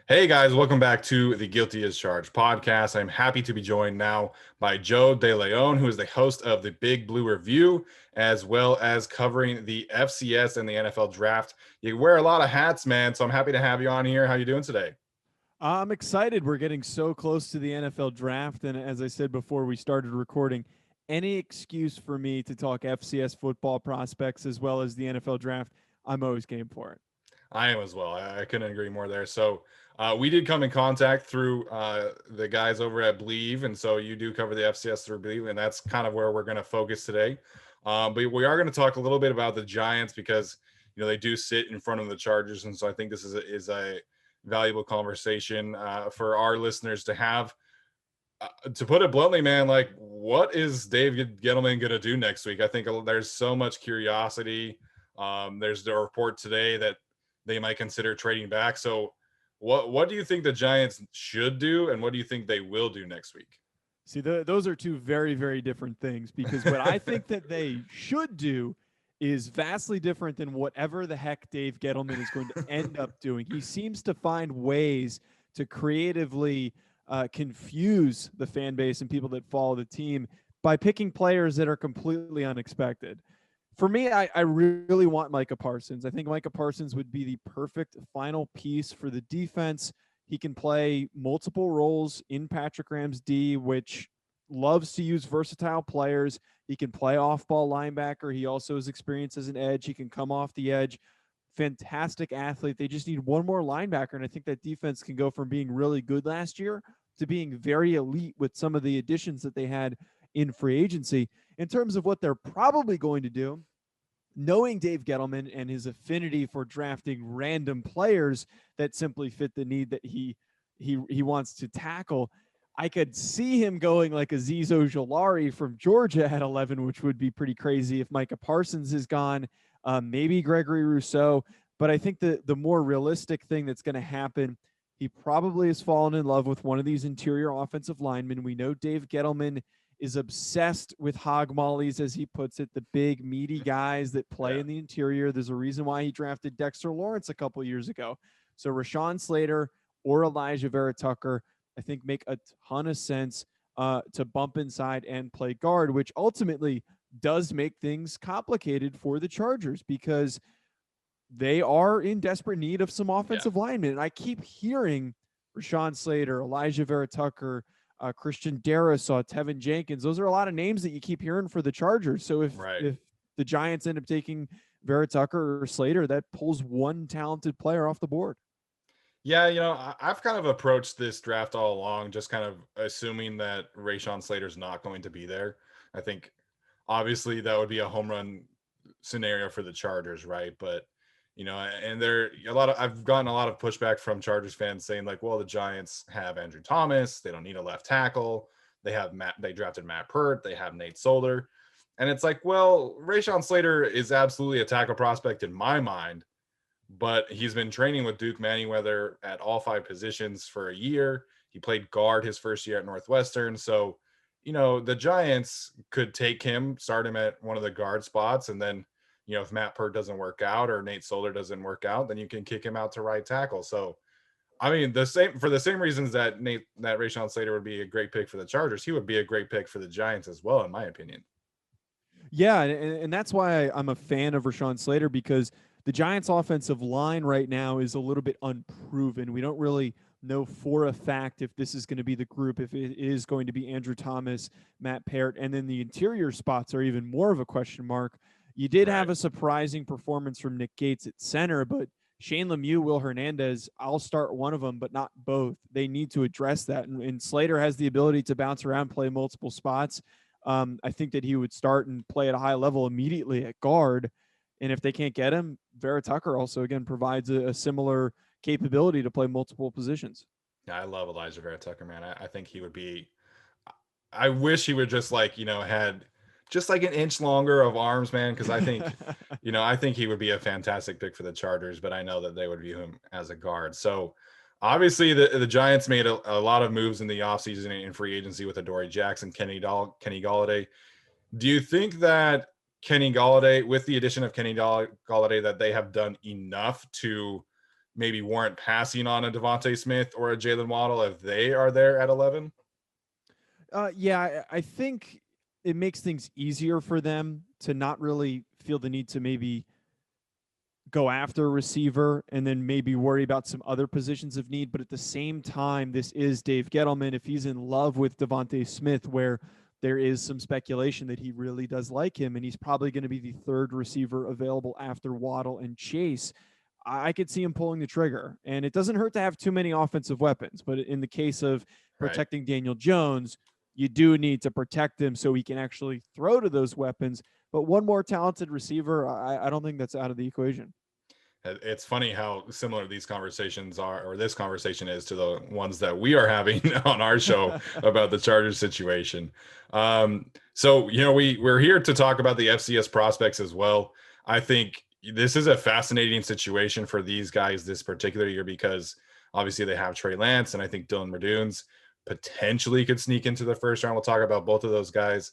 Hey guys, welcome back to the Guilty as Charged podcast. I'm happy to be joined now by Joe Deleone, who is the host of the Big Blue Review, as well as covering the FCS and the NFL draft. You wear a lot of hats, man, so I'm happy to have you on here. How you doing today? I'm excited. We're getting so close to the NFL draft. And as I said before we started recording, any excuse for me to talk FCS football prospects as well as the NFL draft, I'm always game for it. I am as well. I couldn't agree more there. So we did come in contact through the guys over at Bleav, and so you do cover the FCS through Bleav, and that's kind of where we're going to focus today. But we are going to talk a little bit about the Giants because they do sit in front of the Chargers, and so I think this is a valuable conversation for our listeners to have. To put it bluntly, man, like what is Dave Gettleman going to do next week? I think there's so much curiosity. There's the report today that they might consider trading back. So, what do you think the Giants should do, and what do you think they will do next week? See, those are two very, very different things because what I think that they should do is vastly different than whatever the heck Dave Gettleman is going to end up doing. He seems to find ways to creatively confuse the fan base and people that follow the team by picking players that are completely unexpected. For me, I really want Micah Parsons. I think Micah Parsons would be the perfect final piece for the defense. He can play multiple roles in Patrick Graham's D, which loves to use versatile players. He can play off ball linebacker. He also has experience as an edge. He can come off the edge. Fantastic athlete. They just need one more linebacker. And I think that defense can go from being really good last year to being very elite with some of the additions that they had in free agency. In terms of what they're probably going to do, knowing Dave Gettleman and his affinity for drafting random players that simply fit the need that he wants to tackle, I could see him going like Azeez Ojulari from Georgia at 11, which would be pretty crazy if Micah Parsons is gone. Maybe Gregory Rousseau. But I think the more realistic thing that's going to happen, he probably has fallen in love with one of these interior offensive linemen. We know Dave Gettleman is obsessed with hog mollies, as he puts it, the big, meaty guys that play Yeah. in the interior. There's a reason why he drafted Dexter Lawrence a couple years ago. So Rashawn Slater or Elijah Vera Tucker, I think, make a ton of sense to bump inside and play guard, which ultimately does make things complicated for the Chargers because they are in desperate need of some Yeah. offensive linemen. And I keep hearing Rashawn Slater, Elijah Vera Tucker, Christian Darrisaw, Tevin Jenkins. Those are a lot of names that you keep hearing for the Chargers. So Right. if the Giants end up taking Vera Tucker or Slater, that pulls one talented player off the board. Yeah, I've kind of approached this draft all along, just kind of assuming that Rashawn Slater's not going to be there. I think obviously that would be a home run scenario for the Chargers, right? But and there a lot of I've gotten a lot of pushback from Chargers fans saying like, well, the Giants have Andrew Thomas, they don't need a left tackle. They drafted Matt Pert, they have Nate Solder. And it's like, well, Rashawn Slater is absolutely a tackle prospect in my mind, but he's been training with Duke Manyweather at all five positions for a year. He played guard his first year at Northwestern. So, the Giants could take him, start him at one of the guard spots, and then, if Matt Pert doesn't work out or Nate Solder doesn't work out, then you can kick him out to right tackle. So, I mean, the same reasons that Rashawn Slater would be a great pick for the Chargers, he would be a great pick for the Giants as well, in my opinion. Yeah, and that's why I'm a fan of Rashawn Slater because the Giants' offensive line right now is a little bit unproven. We don't really know for a fact if this is going to be the group, if it is going to be Andrew Thomas, Matt Parrott, and then the interior spots are even more of a question mark. You did Right. have a surprising performance from Nick Gates at center, but Shane Lemieux, Will Hernandez, I'll start one of them, but not both. They need to address that. And Slater has the ability to bounce around, play multiple spots. I think that he would start and play at a high level immediately at guard. And if they can't get him, Vera Tucker also, again, provides a similar capability to play multiple positions. Yeah, I love Elijah Vera Tucker, man. I think he would be. I wish he would just like had just like an inch longer of arms, man. Because I think he would be a fantastic pick for the Chargers. But I know that they would view him as a guard. So obviously the Giants made a lot of moves in the offseason in free agency with Adoree Jackson, Kenny Galladay. Do you think that Kenny Galladay, with the addition of Kenny Galladay, that they have done enough to maybe warrant passing on a Devontae Smith or a Jalen Waddle if they are there at 11? Yeah, I think it makes things easier for them to not really feel the need to maybe go after a receiver and then maybe worry about some other positions of need. But at the same time, this is Dave Gettleman. If he's in love with Devontae Smith, where there is some speculation that he really does like him, and he's probably going to be the third receiver available after Waddle and Chase, I could see him pulling the trigger. And it doesn't hurt to have too many offensive weapons. But in the case of protecting Daniel Jones, you do need to protect him so he can actually throw to those weapons. But one more talented receiver, I don't think that's out of the equation. It's funny how similar these conversations are, or this conversation is, to the ones that we are having on our show about the Chargers situation. So, we're here to talk about the FCS prospects as well. I think this is a fascinating situation for these guys this particular year because obviously they have Trey Lance, and I think Dillon Reduns potentially could sneak into the first round. We'll talk about both of those guys.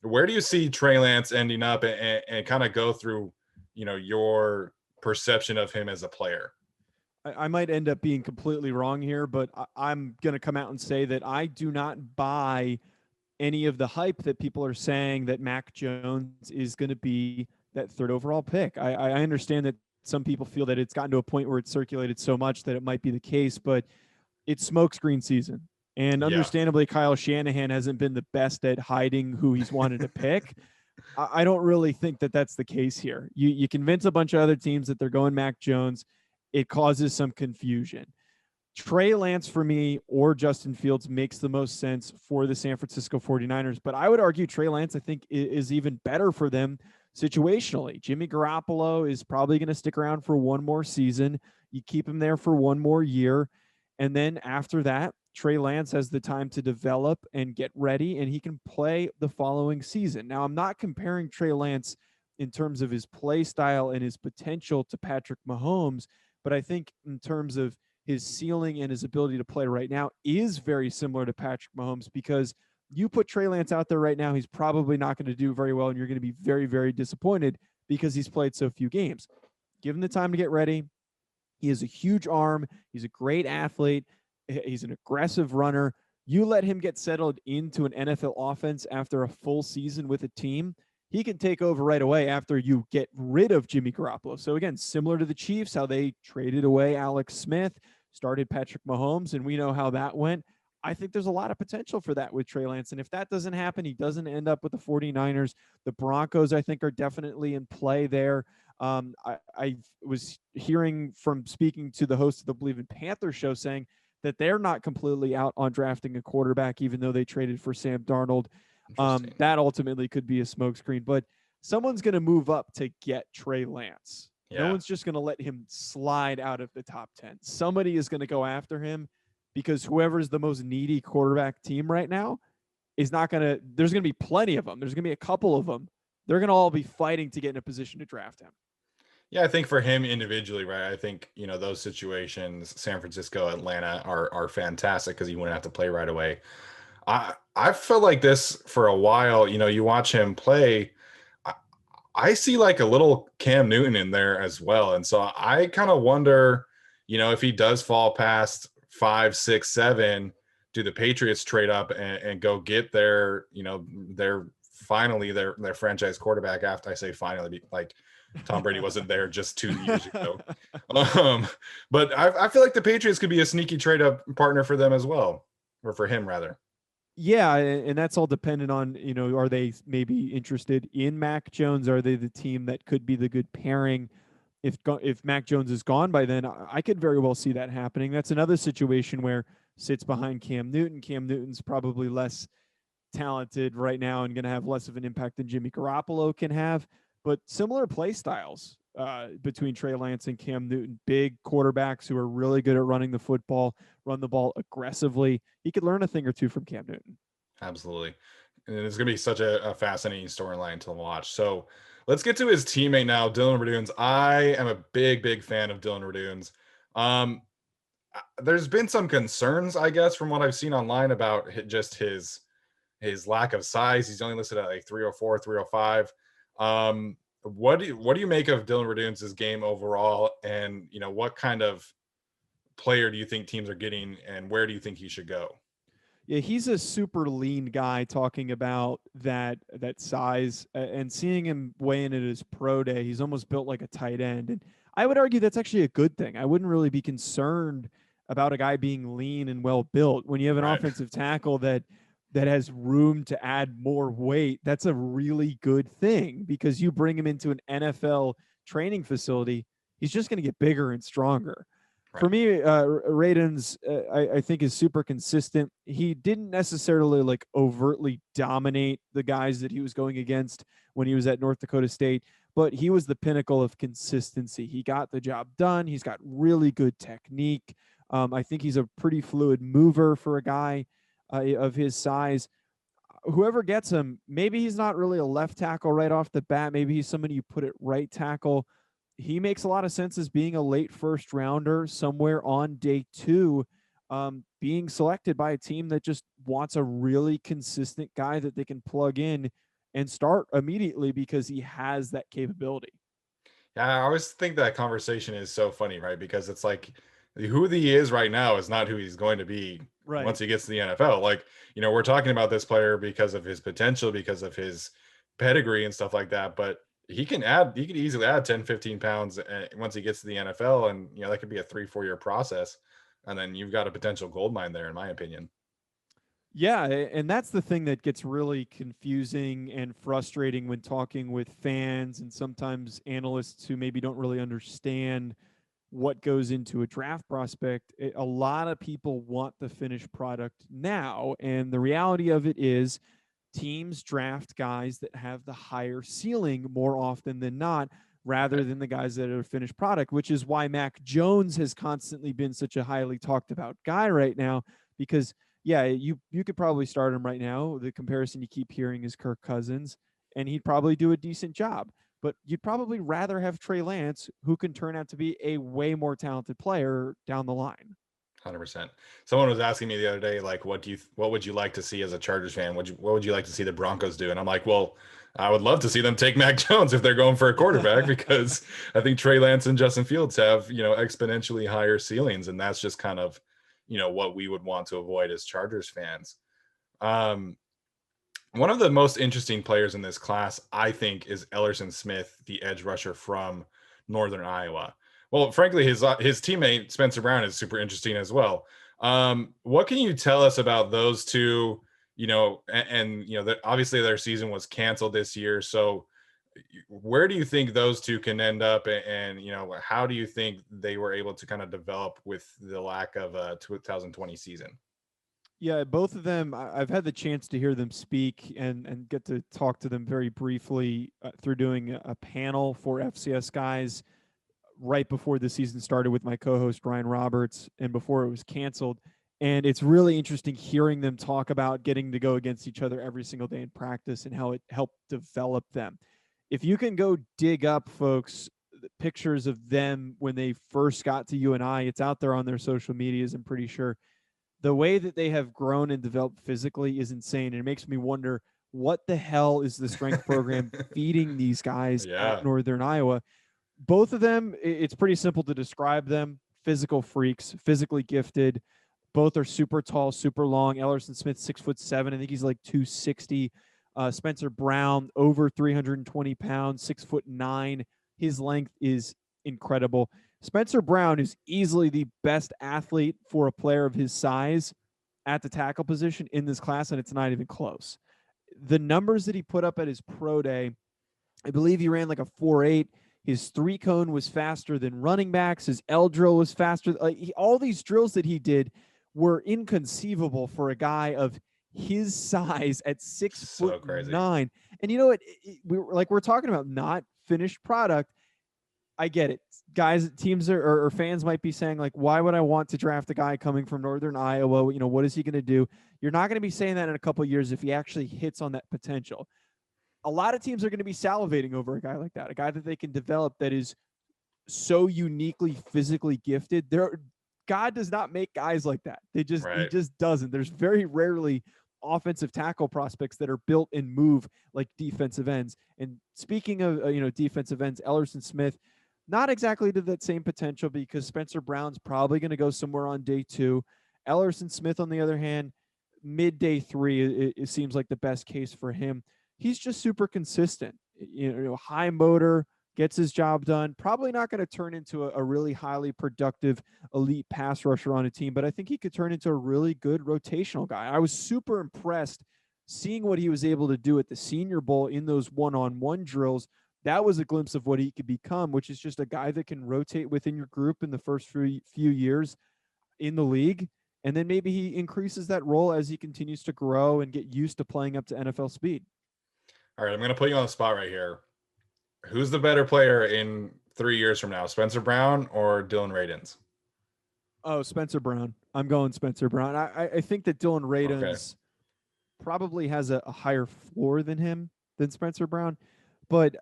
Where do you see Trey Lance ending up, and kind of go through, your perception of him as a player? I might end up being completely wrong here, but I'm going to come out and say that I do not buy any of the hype that people are saying that Mac Jones is going to be that third overall pick. I understand that some people feel that it's gotten to a point where it's circulated so much that it might be the case, but it's smokescreen season. And understandably, Kyle Shanahan hasn't been the best at hiding who he's wanted to pick. I don't really think that that's the case here. You convince a bunch of other teams that they're going Mac Jones. It causes some confusion. Trey Lance for me or Justin Fields makes the most sense for the San Francisco 49ers. But I would argue Trey Lance, I think, is even better for them situationally. Jimmy Garoppolo is probably going to stick around for one more season. You keep him there for one more year. And then after that, Trey Lance has the time to develop and get ready, and he can play the following season. Now, I'm not comparing Trey Lance in terms of his play style and his potential to Patrick Mahomes, but I think in terms of his ceiling and his ability to play right now is very similar to Patrick Mahomes, because you put Trey Lance out there right now, he's probably not going to do very well, and you're going to be very, very disappointed because he's played so few games. Give him the time to get ready. He has a huge arm. He's a great athlete. He's an aggressive runner. You let him get settled into an NFL offense after a full season with a team, he can take over right away after you get rid of Jimmy Garoppolo. So again, similar to the Chiefs, how they traded away Alex Smith, started Patrick Mahomes, and we know how that went. I think there's a lot of potential for that with Trey Lance. And if that doesn't happen, he doesn't end up with the 49ers. The Broncos, I think, are definitely in play there. I was hearing from speaking to the host of the Bleav in Panther show saying that they're not completely out on drafting a quarterback, even though they traded for Sam Darnold. That ultimately could be a smokescreen, but someone's going to move up to get Trey Lance. Yeah. No one's just going to let him slide out of the top 10. Somebody is going to go after him, because whoever's the most needy quarterback team right now is not going to – there's going to be plenty of them. There's going to be a couple of them. They're going to all be fighting to get in a position to draft him. Yeah, I think for him individually, right, I think, those situations, San Francisco, Atlanta, are fantastic because he wouldn't have to play right away. I felt like this for a while. You watch him play, I see like a little Cam Newton in there as well. And so I kind of wonder, if he does fall past 5, 6, 7, do the Patriots trade up and go get their franchise quarterback? After I say finally, like Tom Brady wasn't there just 2 years ago. But I feel like the Patriots could be a sneaky trade up partner for them as well, or for him rather. Yeah, and that's all dependent on, are they maybe interested in Mac Jones? Are they the team that could be the good pairing? If Mac Jones is gone by then, I could very well see that happening. That's another situation where sits behind Cam Newton. Cam Newton's probably less talented right now and going to have less of an impact than Jimmy Garoppolo can have, but similar play styles between Trey Lance and Cam Newton. Big quarterbacks who are really good at running the football, run the ball aggressively. He could learn a thing or two from Cam Newton. Absolutely. And it's going to be such a fascinating storyline to watch. So let's get to his teammate now, Dillon Reduns. I am a big fan of Dillon Reduns. There's been some concerns, I guess, from what I've seen online about just his lack of size. He's only listed at like 304, 305. what do you make of Dylan Reduns' game overall, and what kind of player do you think teams are getting, and where do you think he should go? Yeah, he's a super lean guy. Talking about that size, and seeing him weigh in at his pro day, he's almost built like a tight end. And I would argue that's actually a good thing. I wouldn't really be concerned about a guy being lean and well built when you have an Right. offensive tackle that has room to add more weight. That's a really good thing, because you bring him into an NFL training facility, he's just going to get bigger and stronger. For Right. me, Raden's I think is super consistent. He didn't necessarily like overtly dominate the guys that he was going against when he was at North Dakota State, but he was the pinnacle of consistency. He got the job done. He's got really good technique. I think he's a pretty fluid mover for a guy of his size. Whoever gets him, maybe he's not really a left tackle right off the bat. Maybe he's somebody you put at right tackle. He makes a lot of sense as being a late first rounder somewhere on day 2, being selected by a team that just wants a really consistent guy that they can plug in and start immediately because he has that capability. Yeah, I always think that conversation is so funny, right? Because it's like who he is right now is not who he's going to be Right. once he gets to the NFL. Like, we're talking about this player because of his potential, because of his pedigree and stuff like that. But he could easily add 10, 15 pounds once he gets to the NFL. And, that could be a 3, 4 year process. And then you've got a potential gold mine there, in my opinion. Yeah, and that's the thing that gets really confusing and frustrating when talking with fans and sometimes analysts who maybe don't really understand what goes into a draft prospect. A lot of people want the finished product now, and the reality of it is teams draft guys that have the higher ceiling more often than not, rather Right. than the guys that are finished product, which is why Mac Jones has constantly been such a highly talked about guy right now. Because yeah, you could probably start him right now. The comparison you keep hearing is Kirk Cousins, and he'd probably do a decent job. But you'd probably rather have Trey Lance, who can turn out to be a way more talented player down the line. 100%. Someone was asking me the other day, like, what would you like to see as a Chargers fan? What would you like to see the Broncos do? And I'm like, well, I would love to see them take Mac Jones if they're going for a quarterback, because I think Trey Lance and Justin Fields have, exponentially higher ceilings. And that's just kind of, what we would want to avoid as Chargers fans. Um, One of the most interesting players in this class, I think, is Ellerson Smith, the edge rusher from Northern Iowa. Well, frankly, his teammate Spencer Brown is super interesting as well. What can you tell us about those two? Obviously their season was canceled this year. So, where do you think those two can end up, and how do you think they were able to kind of develop with the lack of a 2020 season? Yeah, both of them. I've had the chance to hear them speak and get to talk to them very briefly through doing a panel for FCS guys right before the season started with my co-host Ryan Roberts, and before it was canceled. And it's really interesting hearing them talk about getting to go against each other every single day in practice and how it helped develop them. If you can go dig up, folks, the pictures of them when they first got to UNI, it's out there on their social medias, I'm pretty sure. The way that they have grown and developed physically is insane. And it makes me wonder, what the hell is the strength program feeding these guys at Yeah. Northern Iowa? Both of them, it's pretty simple to describe them: physical freaks, physically gifted. Both are super tall, super long. Ellerson Smith, 6'7". I think he's like 260. Spencer Brown, over 320 pounds, 6'9". His length is incredible. Spencer Brown is easily the best athlete for a player of his size at the tackle position in this class, and it's not even close. The numbers that he put up at his pro day, I Bleav he ran like a 4.8. His 3-cone was faster than running backs. His L drill was faster. All these drills that he did were inconceivable for a guy of his size at six foot So crazy. nine. And you know what? We're talking about not finished product. I get it. Guys, teams or fans might be saying, like, why would I want to draft a guy coming from Northern Iowa? What is he going to do? You're not going to be saying that in a couple of years if he actually hits on that potential. A lot of teams are going to be salivating over a guy like that, a guy that they can develop that is so uniquely physically gifted. God does not make guys like that. He Right. just doesn't. There's very rarely offensive tackle prospects that are built and move like defensive ends. And speaking of, defensive ends, Ellerson Smith, not exactly to that same potential because Spencer Brown's probably going to go somewhere on day 2. Ellerson Smith, on the other hand, mid day 3, it seems like the best case for him. He's just super consistent, high motor, gets his job done. Probably not going to turn into a really highly productive elite pass rusher on a team, but I think he could turn into a really good rotational guy. I was super impressed seeing what he was able to do at the Senior Bowl in those one-on-one drills. That was a glimpse of what he could become, which is just a guy that can rotate within your group in the first few years in the league. And then maybe he increases that role as he continues to grow and get used to playing up to NFL speed. All right, I'm going to put you on the spot right here. Who's the better player in 3 years from now, Spencer Brown or Deleone Radens? Oh, Spencer Brown. I'm going Spencer Brown. I think that Deleone Radens probably has a higher floor than Spencer Brown, but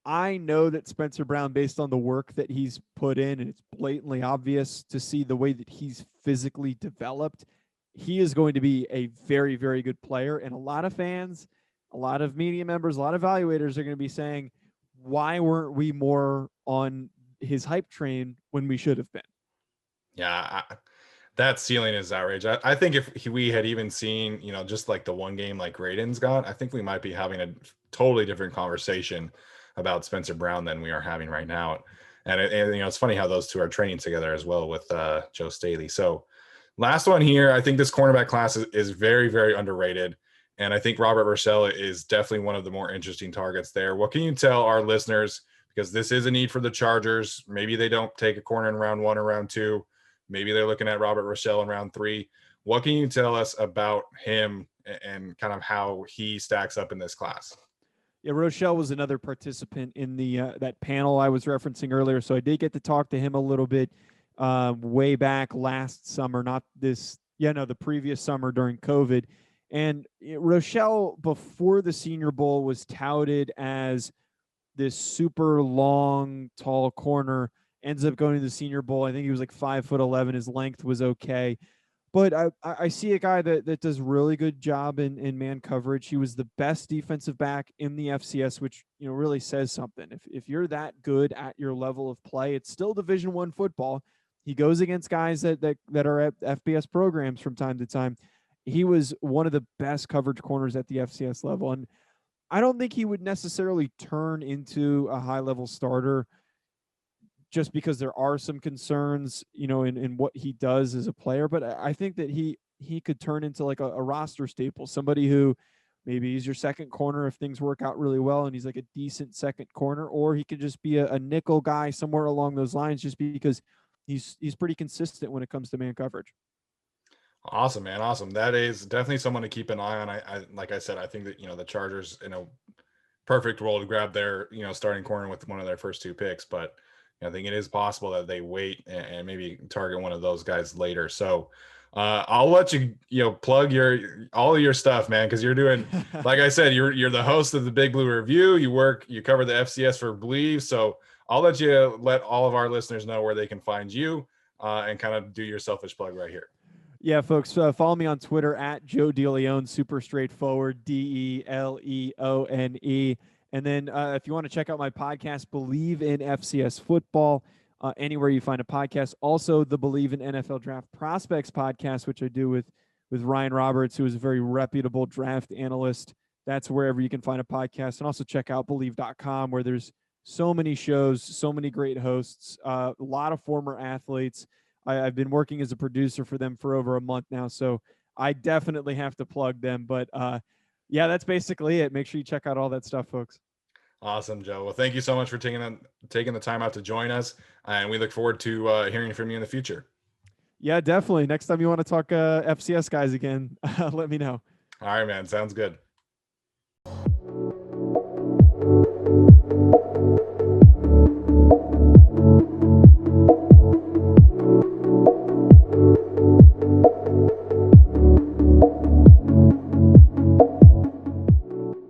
I know that Spencer Brown, based on the work that he's put in, and it's blatantly obvious to see the way that he's physically developed, he is going to be a very, very good player. And a lot of fans, a lot of media members, a lot of evaluators are going to be saying, why weren't we more on his hype train when we should have been? Yeah, that ceiling is outrageous. I think if we had even seen, just like the one game like Raden's got, I think we might be having a totally different conversation about Spencer Brown than we are having right now. And it's funny how those two are training together as well with Joe Staley. So last one here, I think this cornerback class is very, very underrated. And I think Robert Rochell is definitely one of the more interesting targets there. What can you tell our listeners? Because this is a need for the Chargers. Maybe they don't take a corner in round 1 or round 2. Maybe they're looking at Robert Rochell in round 3. What can you tell us about him and kind of how he stacks up in this class? Yeah, Rochell was another participant in the that panel I was referencing earlier. So I did get to talk to him a little bit way back last summer, the previous summer during COVID. And Rochell, before the Senior Bowl, was touted as this super long, tall corner. Ends up going to the Senior Bowl. I think he was like 5'11". His length was okay. But I see a guy that does really good job in man coverage. He was the best defensive back in the FCS, which really says something. If you're that good at your level of play, it's still Division I football. He goes against guys that are at FBS programs from time to time. He was one of the best coverage corners at the FCS level, and I don't think he would necessarily turn into a high-level starter just because there are some concerns, in what he does as a player. But I think that he could turn into like a roster staple, somebody who maybe he's your second corner if things work out really well and he's like a decent second corner, or he could just be a nickel guy somewhere along those lines just because he's pretty consistent when it comes to man coverage. Awesome, man. Awesome. That is definitely someone to keep an eye on. I like I said, I think that, the Chargers in a perfect role to grab their, starting corner with one of their first 2 picks, but I think it is possible that they wait and maybe target one of those guys later. So I'll let you, plug all of your stuff, man, because you're doing, like I said, you're the host of the Big Blue Review. You cover the FCS for Bleav. So I'll let all of our listeners know where they can find you and kind of do your selfish plug right here. Yeah, folks, follow me on Twitter at Joe Deleone, super straightforward, Deleone. And then if you want to check out my podcast, Bleav in FCS Football, anywhere you find a podcast. Also, the Bleav in NFL Draft Prospects podcast, which I do with Ryan Roberts, who is a very reputable draft analyst. That's wherever you can find a podcast. And also check out Bleav.com, where there's so many shows, so many great hosts, a lot of former athletes. I've been working as a producer for them for over a month now, so I definitely have to plug them. But yeah, that's basically it. Make sure you check out all that stuff, folks. Awesome, Joe. Well, thank you so much for taking the time out to join us, and we look forward to hearing from you in the future. Yeah, definitely. Next time you want to talk FCS guys again, let me know. All right, man. Sounds good.